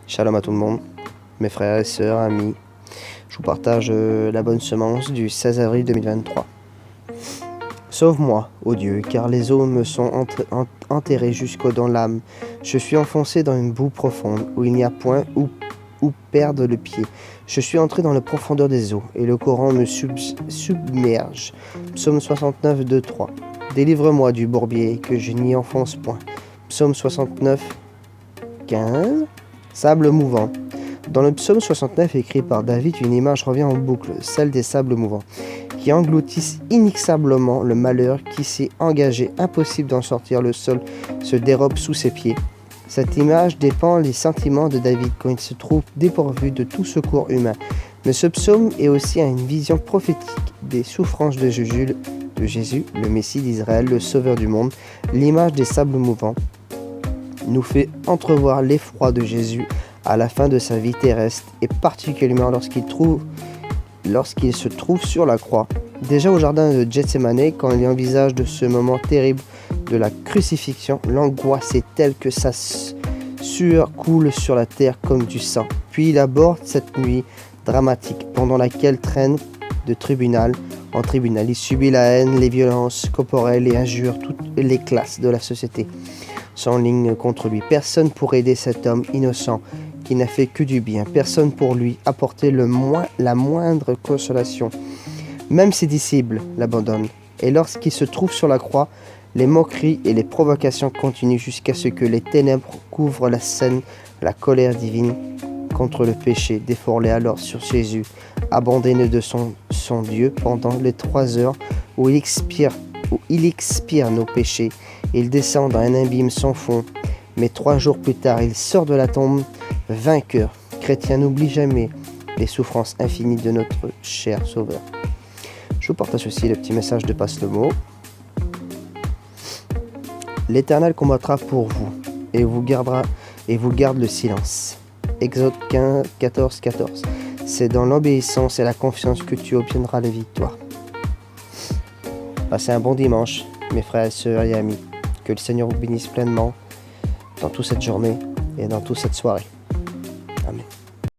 Shalom à tout le monde, mes frères et sœurs, amis. Je vous partage la bonne semence du 16 avril 2023. Sauve-moi, ô Dieu, car les eaux me sont enterrées jusqu'au dans l'âme. Je suis enfoncé dans une boue profonde, où il n'y a point où perdre le pied. Je suis entré dans la profondeur des eaux, et le Coran me submerge. Psaume 69, 2, 3. Délivre-moi du bourbier, que je n'y enfonce point. Psaume 69, 15. Sable mouvant. Dans le psaume 69 écrit par David, une image revient en boucle, celle des sables mouvants, qui engloutissent inexorablement le malheur qui s'est engagé, impossible d'en sortir, le sol se dérobe sous ses pieds. Cette image dépeint les sentiments de David quand il se trouve dépourvu de tout secours humain. Mais ce psaume est aussi une vision prophétique des souffrances de Jésus, le Messie d'Israël, le Sauveur du monde. L'image des sables mouvants nous fait entrevoir l'effroi de Jésus à la fin de sa vie terrestre, et particulièrement lorsqu'il se trouve sur la croix. Déjà au jardin de Gethsémane, quand il envisage de ce moment terrible de la crucifixion, l'angoisse est telle que sa sueur coule sur la terre comme du sang. Puis il aborde cette nuit dramatique pendant laquelle traîne de tribunal en tribunal. Il subit la haine, les violences corporelles et injures toutes les classes de la société s'enlignent contre lui. Personne pour aider cet homme innocent qui n'a fait que du bien. Personne pour lui apporter la moindre consolation. Même ses disciples l'abandonnent. Et lorsqu'il se trouve sur la croix, les moqueries et les provocations continuent jusqu'à ce que les ténèbres couvrent la scène. La colère divine contre le péché déferlait alors sur Jésus, abandonné de son Dieu pendant les 3 heures où il expire nos péchés. Il descend dans un abîme sans fond, mais 3 jours plus tard, il sort de la tombe vainqueur. Chrétien, n'oublie jamais les souffrances infinies de notre cher Sauveur. Je vous partage aussi le petit message de Passe le mot. L'Éternel combattra pour vous et vous garde le silence. Exode 15, 14, 14. C'est dans l'obéissance et la confiance que tu obtiendras la victoire. Passez un bon dimanche, mes frères, sœurs et amis. Que le Seigneur vous bénisse pleinement dans toute cette journée et dans toute cette soirée.